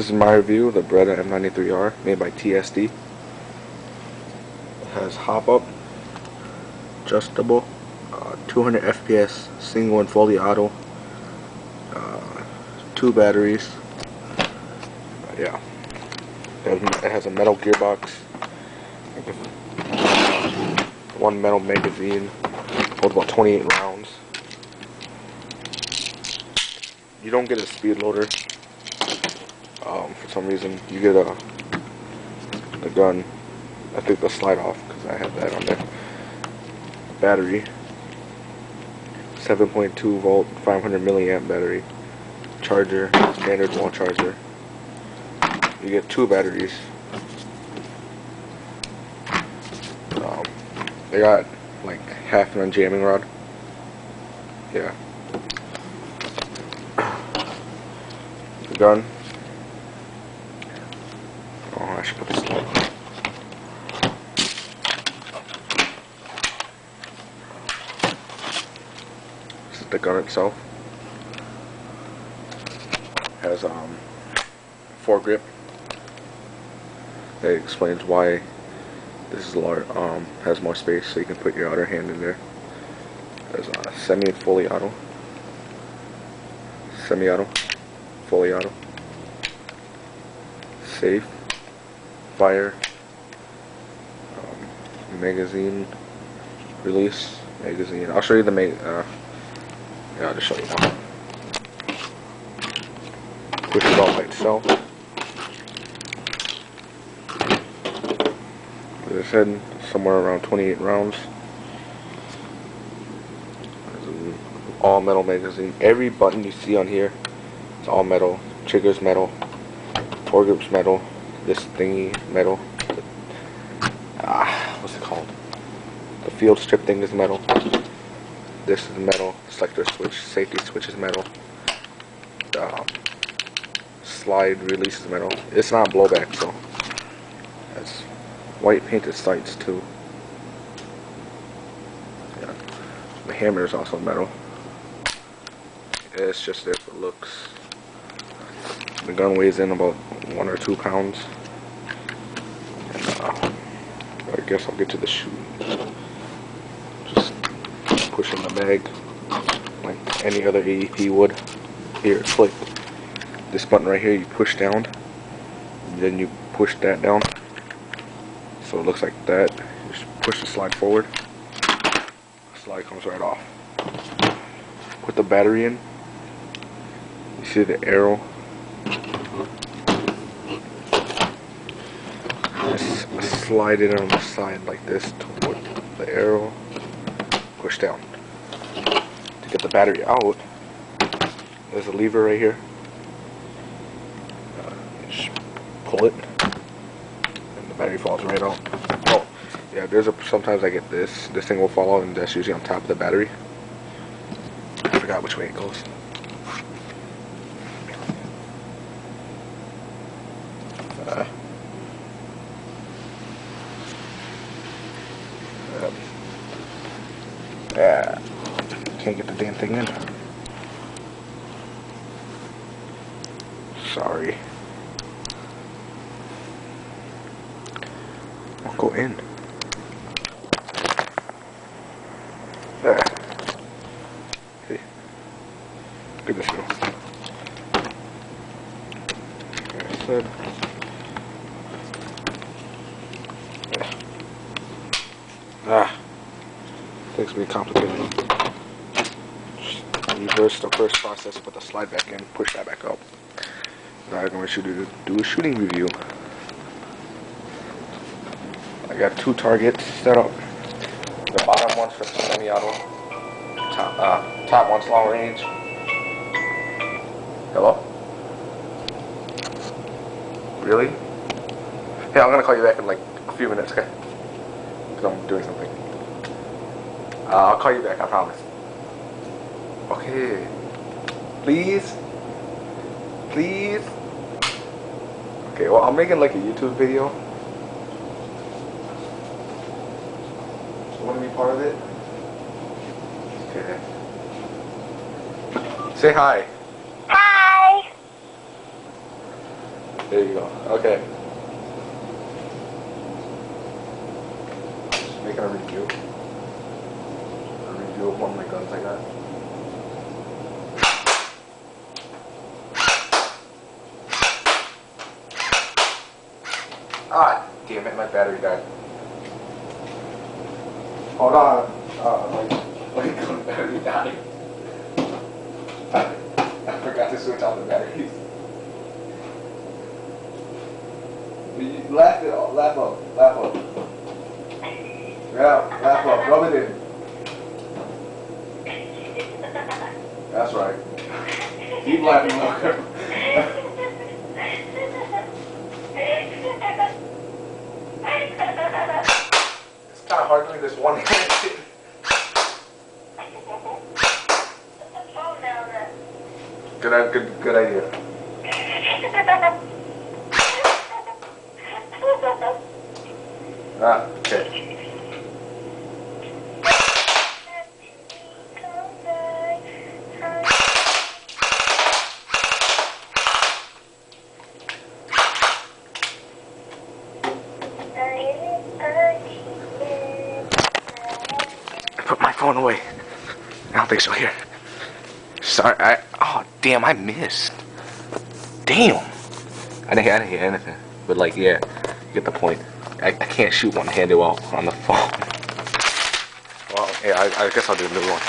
This is my review of the Beretta M93R made by TSD. It has hop-up, adjustable, 200 FPS, single and fully auto, 2 batteries. Yeah, it has a metal gearbox, 1 metal magazine, holds about 28 rounds. You don't get a speed loader. For some reason, you get the gun. I think the slide off because I have that on there. Battery, 7.2 volt, 500 milliamp battery. Charger, standard wall charger. You get 2 batteries. They got like half an jamming rod. Yeah. The gun. Oh, I should put this light on. This is the gun itself. Has foregrip. That explains why this is large. Has more space, so you can put your other hand in there. There's semi and fully auto. Semi-auto, fully auto. Safe. Fire, magazine release, magazine. I'll show you the yeah, I'll just show you now. Push it all by itself. As I said, somewhere around 28 rounds. There's an all metal magazine. Every button you see on here is all metal. Trigger's metal. Foregrip's metal. This thingy metal. What's it called? The field strip thing is metal. This is metal. Selector switch, safety switch is metal. Slide release is metal. It's not blowback, so it's white painted sights too. Yeah. The hammer is also metal. It's just there for looks. The gun weighs in about 1 or 2 pounds. And, I guess I'll get to the shooting. Just pushing the mag like any other AEP would. Here, it's like this button right here. You push down, and then you push that down, so it looks like that. You just push the slide forward. The slide comes right off. Put the battery in. You see the arrow. Slide it on the side like this toward the arrow. Push down. To get the battery out, there's a lever right here. Just pull it, and the battery falls right out. Oh, yeah. Sometimes I get this. This thing will fall out, and that's usually on top of the battery. I forgot which way it goes. Yeah, can't get the damn thing in. Sorry. I'll go in. There. See? Look at this go. Like I said. Yeah. Things be complicated. Just reverse the first process, put the slide back in, push that back up. Now I'm going to do a shooting review. I got 2 targets set up. The bottom one's for semi-auto. Top one's long range. Hello? Really? Hey, I'm gonna call you back in like a few minutes, okay? Because I'm doing something. I'll call you back, I promise. Okay. Please? Please? Okay, well, I'm making like a YouTube video. You want to be part of it? Okay. Say hi. Hi. There you go. Okay. Just making a review. A review of one of my guns I got. Ah, damn it, my battery died. Hold on. My battery died. I forgot to switch out the batteries. Laugh it off, laugh up, laugh up. Yeah, laugh up, rub it in. That's right. Keep laughing longer. It's kind of hard doing this one-handed. Good idea. Ah, okay. I put my phone away. I don't think so. Here. Sorry. Oh, damn! I missed. Damn. I didn't hear anything. But like, yeah, you get the point. I can't shoot one-handed while on the phone. Well, yeah, I guess I'll do a new one.